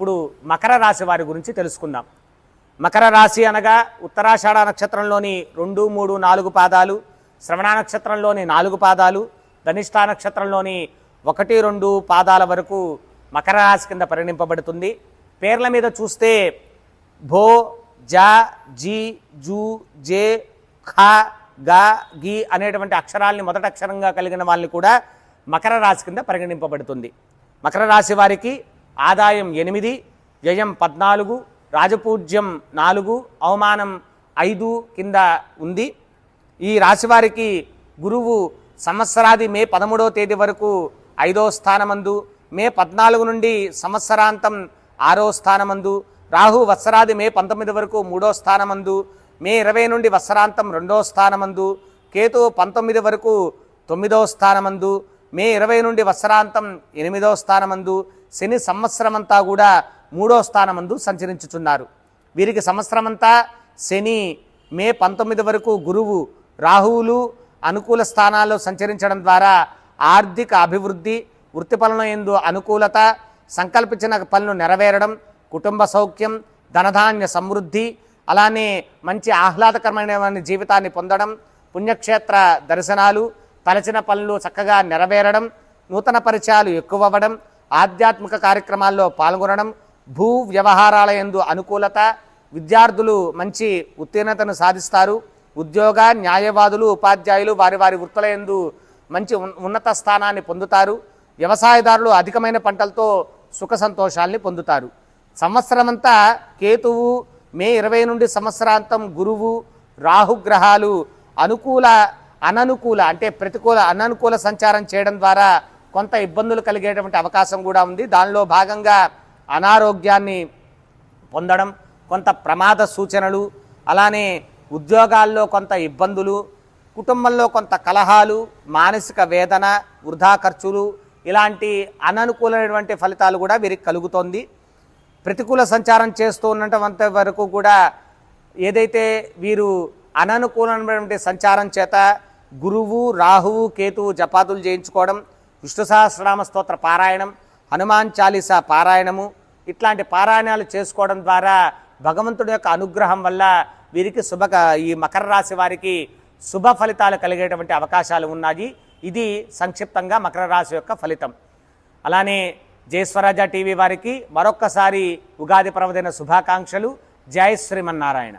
ఇప్పుడు మకర రాశి వారి గురించి తెలుసుకుందాం. మకర రాశి అనగా ఉత్తరాషాఢ నక్షత్రంలోని 2, 3, 4 పాదాలు, శ్రవణ నక్షత్రంలోని 4 పాదాలు, ధనిష్ఠా నక్షత్రంలోని 1, 2 పాదాల వరకు మకర రాశి కింద పరిగణింపబడుతుంది. పేర్ల మీద చూస్తే భో, జ, జీ, జూ, జే, ఖ, గ, గి అనేటువంటి అక్షరాల్ని మొదటి అక్షరంగా కలిగిన వాళ్ళని కూడా మకర రాశి కింద పరిగణింపబడుతుంది. మకర రాశి వారికి ఆదాయం 8, వ్యయం 14, రాజపూజ్యం 4, అవమానం 5 కింద ఉంది. ఈ రాశి వారికి గురువు సంవత్సరాది మే 13వ తేదీ వరకు 5వ స్థానమందు, మే 14 నుండి సంవత్సరాంతం 6వ స్థానమందు, రాహు వత్సరాది మే 19 వరకు 3వ స్థానమందు, మే 20 నుండి వత్సరాంతం 2వ స్థానమందు, కేతు 19 వరకు 9వ స్థానమందు, మే 20 నుండి వత్సరాంతం 8వ స్థానమందు, శని సంవత్సరమంతా కూడా 3వ స్థానమందు సంచరించుచున్నారు. వీరికి సంవత్సరమంతా శని, మే 19 వరకు గురువు, రాహువులు అనుకూల స్థానాల్లో సంచరించడం ద్వారా ఆర్థిక అభివృద్ధి, వృత్తిపనుల యందు అనుకూలత, సంకల్పించిన పనులు నెరవేరడం, కుటుంబ సౌఖ్యం, ధనధాన్య సమృద్ధి, అలానే మంచి ఆహ్లాదకరమైన జీవితాన్ని పొందడం, పుణ్యక్షేత్ర దర్శనాలు, తలచిన పనులు చక్కగా నెరవేరడం, నూతన పరిచయాలు ఎక్కువవ్వడం, ఆధ్యాత్మిక కార్యక్రమాల్లో పాల్గొనడం, భూ వ్యవహారాల యందు అనుకూలత, విద్యార్థులు మంచి ఉత్తీర్ణతను సాధిస్తారు, ఉద్యోగ, న్యాయవాదులు, ఉపాధ్యాయులు వారి వారి వృత్తుల యందు మంచి ఉన్నత స్థానాన్ని పొందుతారు, వ్యవసాయదారులు అధికమైన పంటలతో సుఖ సంతోషాల్ని పొందుతారు. సంవత్సరమంతా కేతువు, మే 20 నుండి సంవత్సరాంతం గురువు, రాహుగ్రహాలు అనుకూల, అననుకూల అంటే ప్రతికూల, అననుకూల సంచారం చేయడం ద్వారా కొంత ఇబ్బందులు కలిగేటువంటి అవకాశం కూడా ఉంది. దానిలో భాగంగా అనారోగ్యాన్ని పొందడం, కొంత ప్రమాద సూచనలు, అలానే ఉద్యోగాల్లో కొంత ఇబ్బందులు, కుటుంబంలో కొంత కలహాలు, మానసిక వేదన, వృధా ఖర్చులు, ఇలాంటి అననుకూలమైనటువంటి ఫలితాలు కూడా వీరికి కలుగుతోంది. ప్రతికూల సంచారం చేస్తూ ఉన్నంత వరకు కూడా ఏదైతే వీరు అననుకూలమైనటువంటి సంచారం చేత గురువు, రాహువు, కేతువు జపాతులు చేయించుకోవడం, విష్ణు సహస్రనామ స్తోత్ర పారాయణం, హనుమాన్ చాలీసా పారాయణము, ఇట్లాంటి పారాయణాలు చేసుకోవడం ద్వారా భగవంతుడి యొక్క అనుగ్రహం వల్ల వీరికి ఈ మకర రాశి వారికి శుభ ఫలితాలు కలిగేటువంటి అవకాశాలు ఉన్నాయి. ఇది సంక్షిప్తంగా మకర రాశి యొక్క ఫలితం. అలానే జయస్వరాజ టీవీ వారికి మరొక్కసారి ఉగాది పర్వదిన శుభాకాంక్షలు. జై శ్రీమన్నారాయణ.